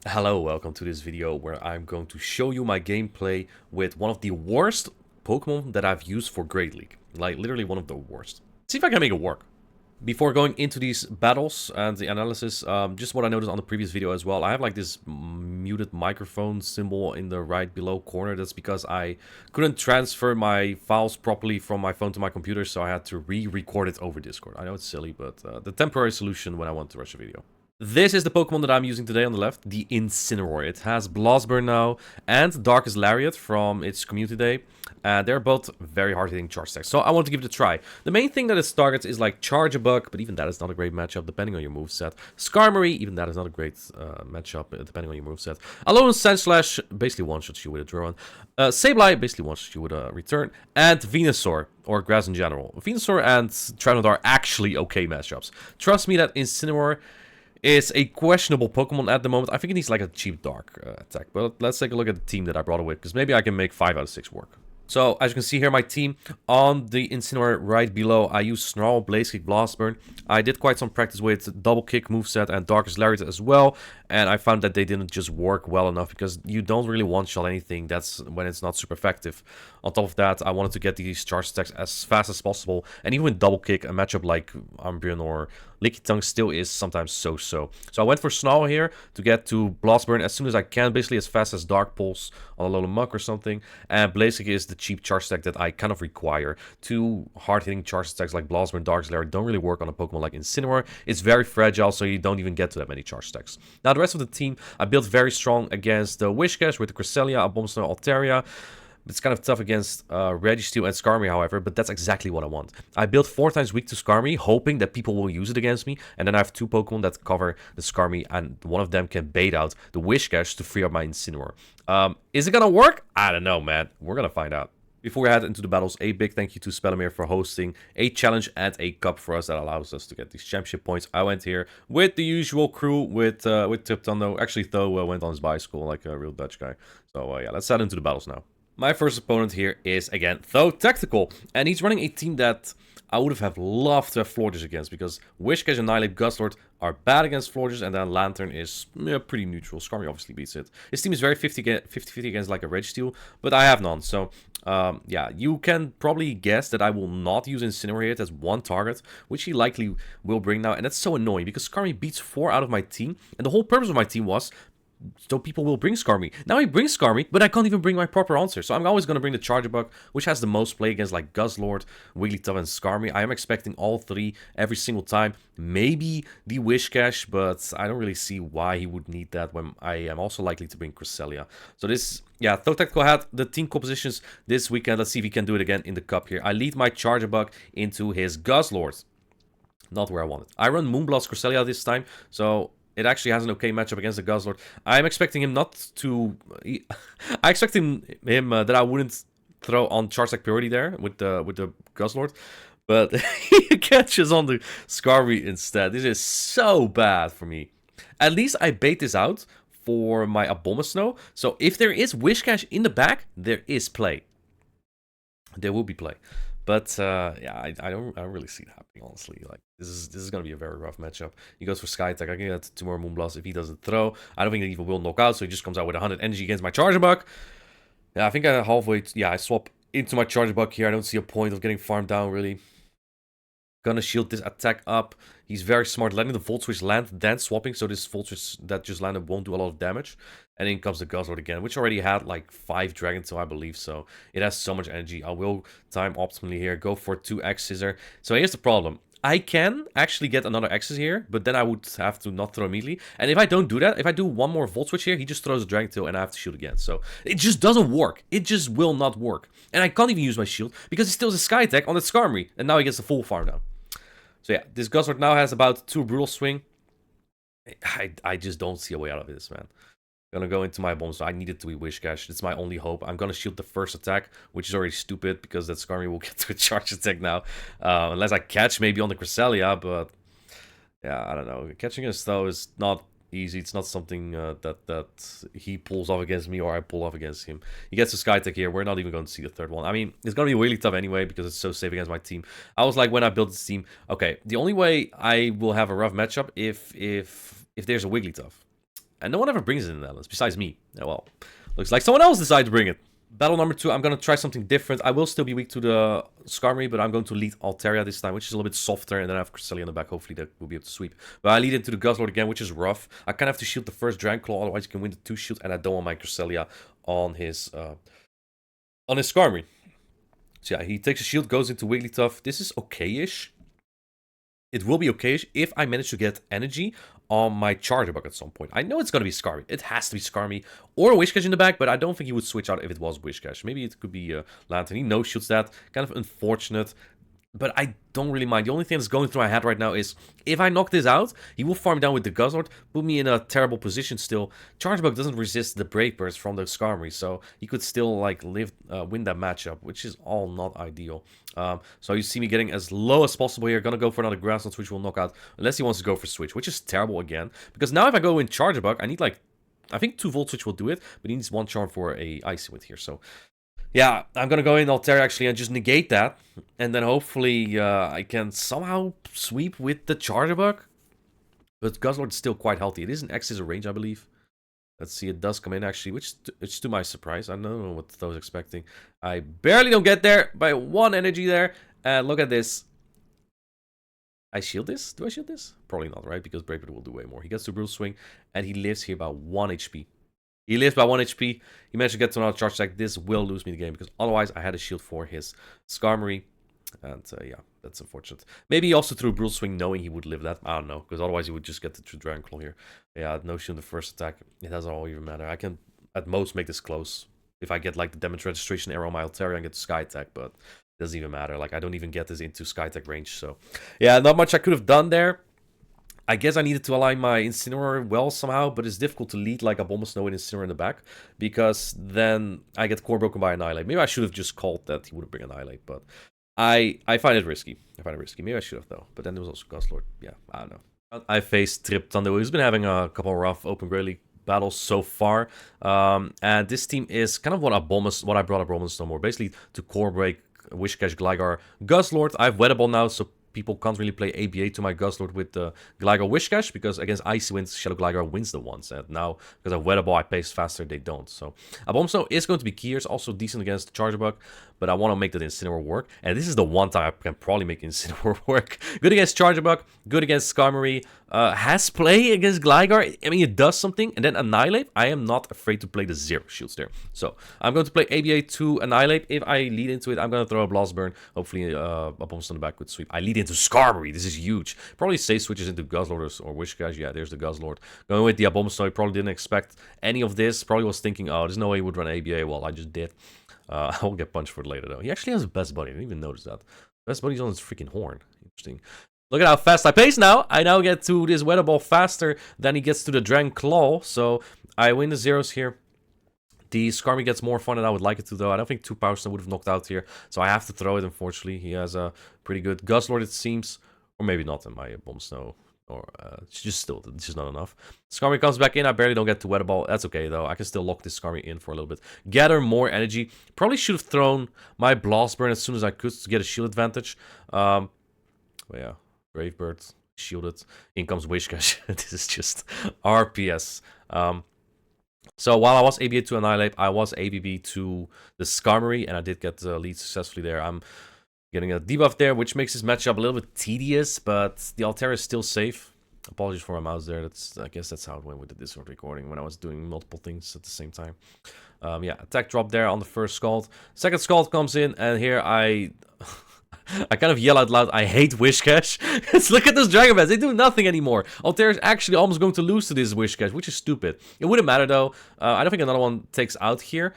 Hello, welcome to this video where I'm going to show you my gameplay with one of the worst Pokemon that I've used for Great League. Like, literally one of the worst. See if I can make it work. Before going into these battles and the analysis, just what I noticed on the previous video as well, I have like this muted microphone symbol in the right below corner. That's because I couldn't transfer my files properly from my phone to my computer, so I had to re-record it over Discord. I know it's silly, but the temporary solution when I want to rush a video. This is the Pokemon that I'm using today on the left, the Incineroar. It has Blast Burn now and Darkest Lariat from its community day. They're both very hard-hitting charge attacks, so I want to give it a try. The main thing that it targets is like Charge Bug, but even that is not a great matchup depending on your moveset. Skarmory, even that is not a great matchup depending on your moveset. Alolan Sandslash basically one-shots you with a Drone. Sableye basically one-shots you with a Return. And Venusaur, or Grass in general. Venusaur and Troutnod are actually okay matchups. Trust me that Incineroar is a questionable Pokemon at the moment. I think it needs like a cheap Dark attack. But let's take a look at the team that I brought it with, because maybe I can make 5 out of 6 work. So, as you can see here, my team on the Incineroar right below, I use Snarl, Blaze Kick, Blast Burn. I did quite some practice with Double Kick moveset and Darkest Lariat as well, and I found that they didn't just work well enough because you don't really one-shot anything. That's when it's not super effective. On top of that, I wanted to get these charge attacks as fast as possible, and even with Double Kick, a matchup like Umbreon or Lickitung still is sometimes so-so. So I went for Snarl here to get to Blast Burn as soon as I can, basically as fast as Dark Pulse on a Alolan Muck or something, and Blaze Kick is the cheap charge attack that I kind of require. Two hard-hitting charge attacks like Blast Burn, Darkest Lariat don't really work on a Pokemon like Incineroar. It's very fragile, so you don't even get to that many charge attacks. Now, the rest of the team, I built very strong against the Whiscash with the Cresselia, Abomasnow, Altaria. It's kind of tough against Registeel and Skarmory, however, but that's exactly what I want. I built 4 times weak to Skarmory, hoping that people will use it against me, and then I have 2 Pokemon that cover the Skarmory, and one of them can bait out the Whiscash to free up my Incineroar. Is it gonna work? I don't know, man. We're gonna find out. Before we head into the battles, a big thank you to Spellemere for hosting a challenge and a cup for us that allows us to get these championship points. I went here with the usual crew with Tipton, though. Actually, Tho went on his bicycle like a real Dutch guy. So yeah, let's head into the battles now. My first opponent here is, again, Tho Tactical, and he's running a team that I would have loved to have Florges against, because Whiscash, Annihilate, Guzzlord are bad against Florges, and then Lantern is pretty neutral. Skarmory obviously beats it. His team is very 50-50 against like a Registeel, but I have none, so yeah, you can probably guess that I will not use Incineroar here as one target, which he likely will bring now, and that's so annoying, because Skarmory beats 4 out of my team, and the whole purpose of my team was so people will bring Skarmory. Now he brings Skarmory, but I can't even bring my proper answer. So I'm always going to bring the Charger Bug, which has the most play against like Guzzlord, Wigglytuff, and Skarmory. I am expecting all 3 every single time. Maybe the Whiscash, but I don't really see why he would need that when I am also likely to bring Cresselia. So this, yeah, Tho Tactical had the team compositions this weekend. Let's see if he can do it again in the cup here. I lead my Charger Bug into his Guzzlord. Not where I want it. I run Moonblast Cresselia this time, so it actually has an okay matchup against the Guzzlord. I'm expecting him not to... I expect him that I wouldn't throw on Charge Attack Priority there with the Guzzlord. But he catches on the Skarmory instead. This is so bad for me. At least I bait this out for my Abomasnow. So if there is Whiscash in the back, there is play. There will be play. But yeah, I don't really see it happening, honestly. Like this is gonna be a very rough matchup. He goes for Sky Attack. I can get 2 more Moonblast if he doesn't throw. I don't think that he will knock out, so he just comes out with 100 energy against my Charger Bug. Yeah, I think I halfway. Yeah, I swap into my Charger Bug here. I don't see a point of getting farmed down really. Gonna shield this attack up. He's very smart, letting the Volt Switch land, then swapping, so this Volt Switch that just landed won't do a lot of damage. And in comes the Guzzlord again, which already had like 5 Dragon Tail, I believe, so it has so much energy. I will time optimally here, go for 2 X Scissor. So here's the problem. I can actually get another X's here, but then I would have to not throw immediately. And if I don't do that, if I do one more Volt Switch here, he just throws a Dragon Tail and I have to shoot again. So it just doesn't work. It just will not work. And I can't even use my shield because he still has a Sky Attack on the Skarmory. And now he gets the full farm down. So yeah, this Guzzlord now has about 2 Brutal Swing. I just don't see a way out of this, man. I'm gonna go into my bomb, so I need it to be Whiscash. It's my only hope. I'm gonna shield the first attack, which is already stupid because that Skarmory will get to a charge attack now. Unless I catch maybe on the Cresselia, but yeah, I don't know. Catching us though is not easy. It's not something that he pulls off against me or I pull off against him. He gets a Sky Attack here. We're not even going to see the third one. I mean, it's going to be really tough anyway because it's so safe against my team. I was like, when I built this team, okay, the only way I will have a rough matchup if there's a Wigglytuff. And no one ever brings it in the Netherlands, besides me. Yeah, well, looks like someone else decided to bring it. Battle number 2, I'm going to try something different. I will still be weak to the Skarmory, but I'm going to lead Altaria this time, which is a little bit softer, and then I have Cresselia in the back. Hopefully that will be able to sweep. But I lead into the Guzzlord again, which is rough. I kind of have to shield the first Dragon Claw, otherwise you can win the 2 shield, and I don't want my Cresselia on his Skarmory. So yeah, he takes a shield, goes into Wigglytuff. This is okay-ish. It will be okay-ish if I manage to get energy on my Charger Bug at some point. I know it's going to be Skarmory. It has to be Skarmory or a Whiscash in the back, but I don't think he would switch out if it was Whiscash. Maybe it could be Lantern. He no-shoots that. Kind of unfortunate. But I don't really mind. The only thing that's going through my head right now is, if I knock this out, he will farm down with the Guzzlord, put me in a terrible position still. Charge Bug doesn't resist the Brave Burst from the Skarmory, so he could still, like, win that matchup, which is all not ideal. So you see me getting as low as possible here. Gonna go for another Grass Knot, which will knock out, unless he wants to go for Switch, which is terrible again. Because now if I go in Charge Bug, I need, like, I think 2 Volt Switch will do it, but he needs 1 Charm for a Icy Wind here, so... yeah, I'm gonna go in Altaria actually and just negate that. And then hopefully I can somehow sweep with the Charger Bug. But Guzzlord is still quite healthy. It is an X range, I believe. Let's see, it does come in actually, which is to my surprise. I don't know what I was expecting. I barely don't get there by 1 energy there. And look at this. I shield this? Do I shield this? Probably not, right? Because Brave Bird will do way more. He gets to Brutal Swing and he lives here by 1 HP. He lives by 1 HP. He managed to get to another charge attack. This will lose me the game because otherwise I had a shield for his Skarmory. And yeah, that's unfortunate. Maybe he also threw Brutal Swing knowing he would live that. I don't know, because otherwise he would just get the true Dragon Claw here. Yeah, no shield in the first attack. It doesn't all even matter. I can at most make this close if I get like the damage registration arrow on my Altaria and get the Sky Attack, but it doesn't even matter. Like, I don't even get this into Sky Attack range. So yeah, not much I could have done there. I guess I needed to align my Incineroar well somehow, but it's difficult to lead like a Bombasnow with Incineroar in the back, because then I get core broken by Annihilate. Maybe I should have just called that he would bring Annihilate, but I find it risky. Maybe I should have though, but then there was also Guzzlord. Yeah, I don't know. I faced Trip Thunder, who's been having a couple of rough Open Great League battles so far, and this team is kind of what I brought up Bombasnow more, basically to core break Whiscash, Gligar, Guzzlord. I have Weather Ball now, so people can't really play ABA to my Guzzlord with the Gligar Whiscash, because against Icy Winds, Shadow Gligar wins the ones. And now, because I Weather Ball, I pace faster, they don't. So, Abomasnow is going to be key here. It's also decent against Charger Bug, but I want to make that Incineroar work. And this is the one time I can probably make Incineroar work. Good against Charger Bug, good against Skarmory. Has play against Gligar. I mean, it does something. And then Annihilate, I am not afraid to play the 0 shields there. So, I'm going to play ABA to Annihilate. If I lead into it, I'm going to throw a Blast Burn. Hopefully, a Abomasnow on the back with Sweep. I lead into Skarmory. This is huge. Probably safe switches into Guzzlord or Whiscash. Yeah, there's the Guzzlord. Going with the Abomasnow, probably didn't expect any of this. Probably was thinking, oh, there's no way he would run ABA. Well, I just did. I will get punched for it later, though. He actually has a Best Buddy. I didn't even notice that. Best Buddy's on his freaking horn. Interesting. Look at how fast I pace now. I now get to this Weather Ball faster than he gets to the Dragon Claw. So I win the zeros here. The Skarmory gets more fun than I would like it to, though. I don't think 2 Power Stone would have knocked out here. So I have to throw it, unfortunately. He has a pretty good Guzzlord, it seems. Or maybe not in my Bombasnow. Or it's just not enough. Skarmory comes back in. I barely don't get to Weather Ball. That's okay, though. I can still lock this Skarmory in for a little bit. Gather more energy. Probably should have thrown my Blast Burn as soon as I could to get a shield advantage. But yeah, Brave Bird shielded. In comes Whiscash. This is just RPS. So while I was ABA to Annihilate, I was ABB to the Skarmory, and I did get the lead successfully there. I'm getting a debuff there, which makes this matchup a little bit tedious, but the Altaria is still safe. Apologies for my mouse there. I guess that's how it went with the Discord recording when I was doing multiple things at the same time. Yeah, attack drop there on the first Scald. Second Scald comes in, and here I kind of yell out loud, I hate Whiscash. Look at those Dragon Bats. They do nothing anymore. Altaria is actually almost going to lose to this Whiscash, which is stupid. It wouldn't matter, though. I don't think another one takes out here.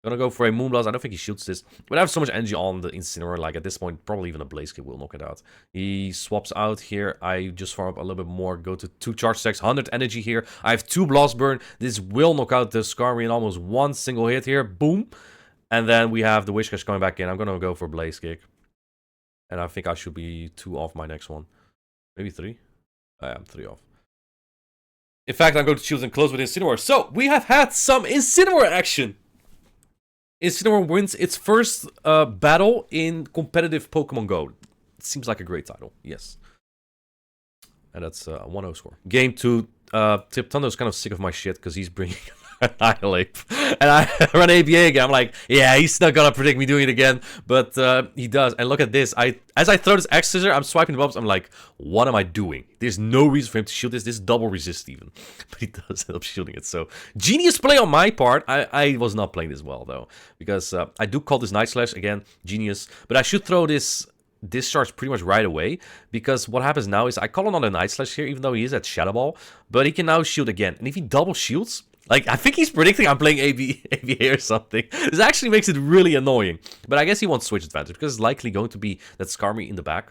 Gonna go for a Moonblast. I don't think he shoots this. But I have so much energy on the Incineroar, like at this point, probably even a Blaze Kick will knock it out. He swaps out here. I just farm up a little bit more. Go to 2 charge attacks, 100 energy here. I have 2 Blast Burn. This will knock out the Skarmory in almost 1 single hit here. Boom. And then we have the Whiscash coming back in. I'm gonna go for Blaze Kick. And I think I should be 2 off my next one. Maybe 3? I am 3 off. In fact, I'm going to choose and close with Incineroar. So, we have had some Incineroar action. Incineroar wins its first battle in competitive Pokemon Go. It seems like a great title, yes. And that's a 1-0 score. Game 2, Tiptundo's kind of sick of my shit because he's bringing Annihilate. And I run ABA again. I'm like, yeah, he's not gonna predict me doing it again. But he does. And look at this. As I throw this X scissor, I'm swiping the bubbles. I'm like, what am I doing? There's no reason for him to shield this. This is double resist even. But he does end up shielding it. So, genius play on my part. I was not playing this well, though. Because I do call this Night Slash. Again, genius. But I should throw this discharge pretty much right away, because what happens now is I call another Night Slash here, even though he is at Shadow Ball, but he can now shield again. And if he double shields, like, I think he's predicting I'm playing ABA or something. This actually makes it really annoying. But I guess he wants switch advantage, because it's likely going to be that Skarmy in the back.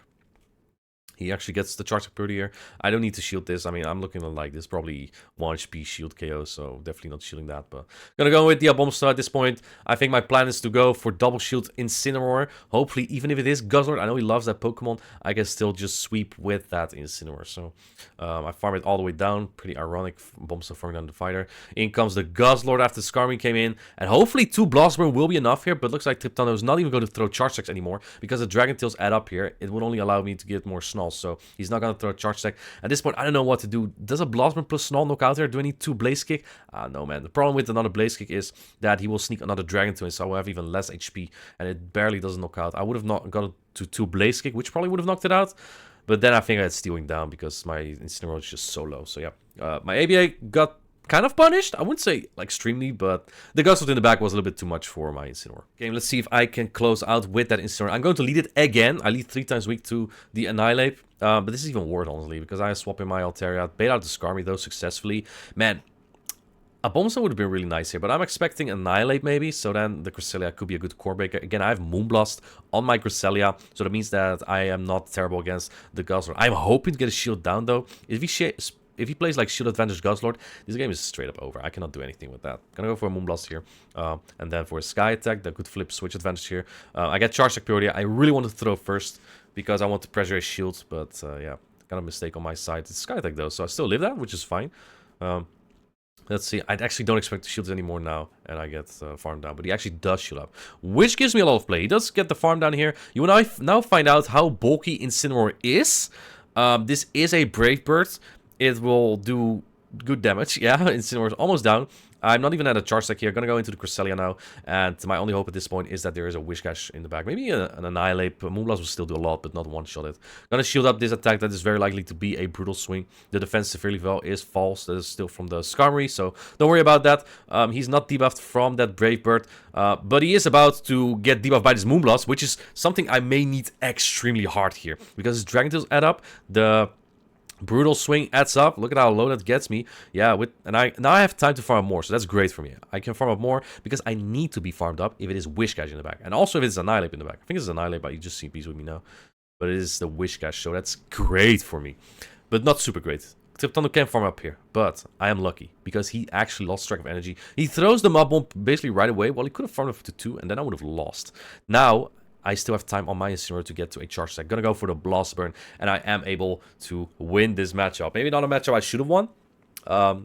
He actually gets the charge security here. I don't need to shield this. I mean, I'm looking at like this, probably 1 HP shield KO, so definitely not shielding that. But gonna go with the Abomasnow at this point. I think my plan is to go for double shield Incineroar. Hopefully, even if it is Guzzlord, I know he loves that Pokemon, I can still just sweep with that Incineroar. So I farm it all the way down. Pretty ironic, Abomasnow farming down the fighter. In comes the Guzzlord after Skarmy came in, and hopefully 2 Blast Burn will be enough here. But looks like Tiptundo is not even going to throw Charge Attacks anymore, because the Dragon Tails add up here. It would only allow me to get more Snarls. So he's not going to throw a Charge Attack. At this point, I don't know what to do. Does a Blastburn plus Snarl knock out here? Do I need 2 Blaze Kick? No, man. The problem with another Blaze Kick is that he will sneak another Dragon to him, so I will have even less HP, and it barely doesn't knock out. I would have not got to 2 Blaze Kick, which probably would have knocked it out, but then I think I had stealing down because my Incineroar is just so low. So yeah, my ABA got kind of punished. I wouldn't say like extremely, but the Guzzlord in the back was a little bit too much for my Incineroar. Okay, let's see if I can close out with that Incineroar. I'm going to lead it again. I lead 3 times weak to the Annihilate, but this is even worse, honestly, because I swap in my Altaria, bait out the Skarmy, though, successfully. Man, a Abomasnow would have been really nice here, but I'm expecting Annihilate maybe, so then the Cresselia could be a good core breaker. Again, I have Moonblast on my Cresselia, so that means that I am not terrible against the Guzzlord. I'm hoping to get a shield down, though. If he plays like Shield Advantage Guzzlord, this game is straight up over. I cannot do anything with that. Gonna go for a Moonblast here. And then for a Sky Attack, that could flip Switch Advantage here. I get Charge Attack Purity. I really want to throw first, because I want to pressure his shield, but yeah, kind of mistake on my side. It's Sky Attack though, so I still live that, which is fine. Let's see, I actually don't expect the shields anymore now, and I get farm down, but he actually does shield up, which gives me a lot of play. He does get the farm down here. You and I now find out how bulky Incineroar is. This is a Brave Bird. It will do good damage. Yeah, Incineroar is almost down. I'm not even at a charge stack here. Gonna go into the Cresselia now, and my only hope at this point is that there is a Whiscash in the back. Maybe an Annihilate. Moonblast will still do a lot, but not one-shot it. Gonna shield up this attack that is very likely to be a Brutal Swing. The defense severely well is false. That is still from the Skarmory, so don't worry about that. He's not debuffed from that Brave Bird, but he is about to get debuffed by this Moonblast, which is something I may need extremely hard here, because his Dragon Tails add up. The Brutal Swing adds up. Look at how low that gets me. Yeah, now I have time to farm more, so that's great for me. I can farm up more because I need to be farmed up if it is Whiscash in the back. And also if it's Annihilate in the back. I think it's Annihilate, but you just see peace with me now. But it is the Whiscash, so that's great for me. But not super great. Tiptundo can farm up here, but I am lucky because he actually lost track of energy. He throws the Mob Bomb basically right away. Well, he could have farmed up to 2, and then I would have lost. Now, I still have time on my Incineroar to get to a charge stack. Gonna go for the Blast Burn, and I am able to win this matchup. Maybe not a matchup I should have won, but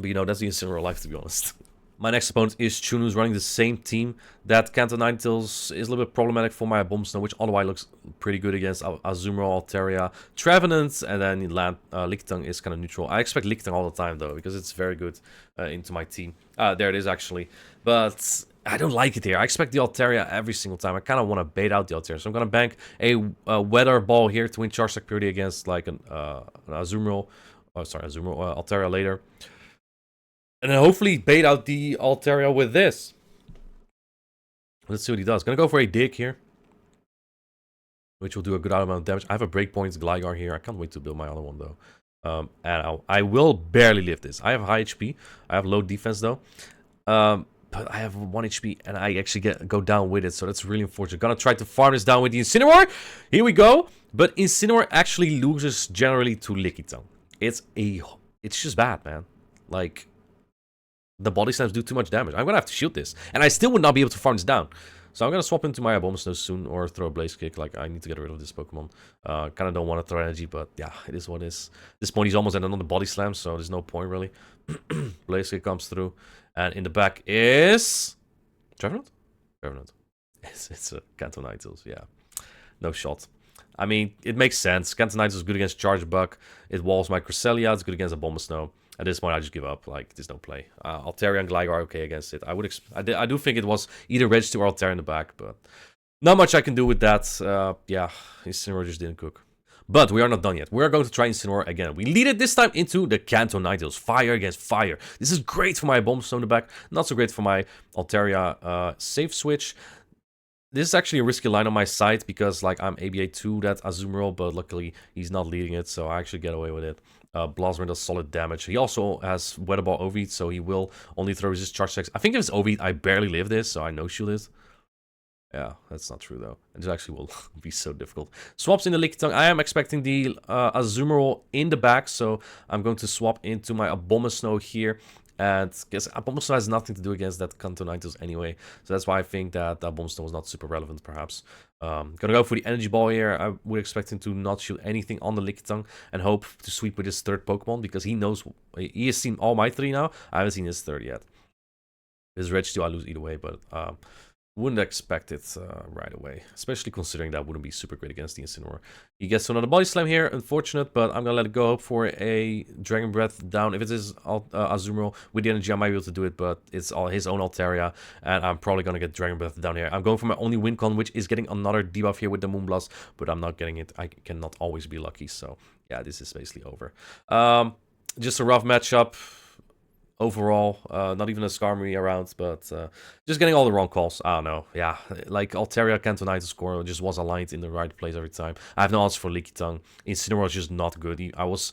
you know, that's the Incineroar life, to be honest. My next opponent is Chun, who's running the same team. That Kanto Ninetales is a little bit problematic for my Abomasnow, which otherwise looks pretty good against Azumarill, Altaria, Trevenant, and then Lickitung is kind of neutral. I expect Lickitung all the time, though, because it's very good into my team. There it is, actually. But I don't like it here. I expect the Altaria every single time. I kind of want to bait out the Altaria. So I'm going to bank a Weather Ball here to win Charge Attack Purity against like an Azumarill. Oh, sorry, Azumarill, Altaria later. And then hopefully bait out the Altaria with this. Let's see what he does. Gonna go for a Dig here, which will do a good amount of damage. I have a Breakpoint Gligar here. I can't wait to build my other one, though. And I will barely live this. I have high HP. I have low defense, though. But I have 1 HP, and I actually go down with it, so that's really unfortunate. Gonna try to farm this down with the Incineroar. Here we go. But Incineroar actually loses generally to Lickitung. It's just bad, man. Like, the body slams do too much damage. I'm gonna have to shoot this, and I still would not be able to farm this down. So I'm gonna swap into my Abomasnow soon, or throw a Blaze Kick. Like, I need to get rid of this Pokemon. Kind of don't want to throw energy, but yeah, it is what it is. At this point, he's almost at another body slam, so there's no point really. Blaze Kick comes through, and in the back is Trevenant. Trevenant. It's a Kanto Ninetales, yeah. No shot. I mean, it makes sense. Cantonitis is good against Charge Buck. It walls my Cresselia. It's good against a Bomb of Snow. At this point, I just give up. Like, there's no play. Altaria and Gligar are okay against it. I do think it was either Registeel or Altaria in the back, but not much I can do with that. Yeah, Incineroar just didn't cook. But we are not done yet. We are going to try Incineroar again. We lead it this time into the Kanto Ninetales. Fire against fire. This is great for my Bomb Stone in the back. Not so great for my Altaria safe switch. This is actually a risky line on my side because like I'm ABA to that Azumarill, but luckily he's not leading it, so I actually get away with it. Blossom does solid damage. He also has Weather Ball Overheat, so he will only throw resist charge attacks. I think if it's Overheat, I barely live this, so I no shield it. Yeah, that's not true though. It actually will be so difficult. Swaps in the Lickitung. I am expecting the Azumarill in the back, so I'm going to swap into my Abomasnow here. And guess Abomasnow has nothing to do against that Kanto Ninetales anyway. So that's why I think that Abomasnow was not super relevant, perhaps. Gonna go for the Energy Ball here. I would expect him to not shoot anything on the Lickitung and hope to sweep with his third Pokemon because he knows he has seen all my three now. I haven't seen his third yet. His Registeel I lose either way, but wouldn't expect it right away, especially considering that wouldn't be super great against the Incineroar. He gets another Body Slam here, unfortunate, but I'm gonna let it go. Hope for a Dragon Breath down. If it is Azumarill with the energy, I might be able to do it, but it's all his own Altaria, and I'm probably gonna get Dragon Breath down here. I'm going for my only win con, which is getting another debuff here with the Moonblast, but I'm not getting it. I cannot always be lucky, so yeah, this is basically over. Just a rough matchup. Overall, not even a Skarmory around, but just getting all the wrong calls. I don't know. Yeah, like Altaria Cantonite score just was aligned in the right place every time. I have no answer for Lickitung. Incineroar was just not good. I was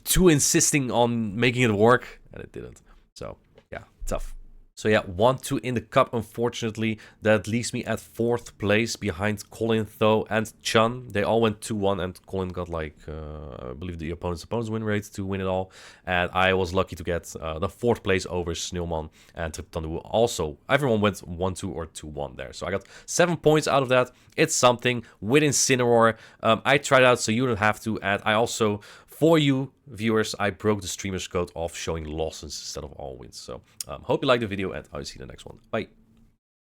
too insisting on making it work, and it didn't. So, yeah, tough. So yeah, 1-2 in the cup, unfortunately. That leaves me at 4th place behind Colin, Tho, and Chun. They all went 2-1, and Colin got like, I believe the opponent's win rate to win it all. And I was lucky to get the 4th place over Snowman and Triptondu. Also, everyone went 1-2 or 2-1 there. So I got 7 points out of that. It's something with Incineroar. I tried out so you don't have to. And I also, for you viewers, I broke the streamer's code of showing losses instead of all wins. So hope you liked the video, and I'll see you in the next one. Bye.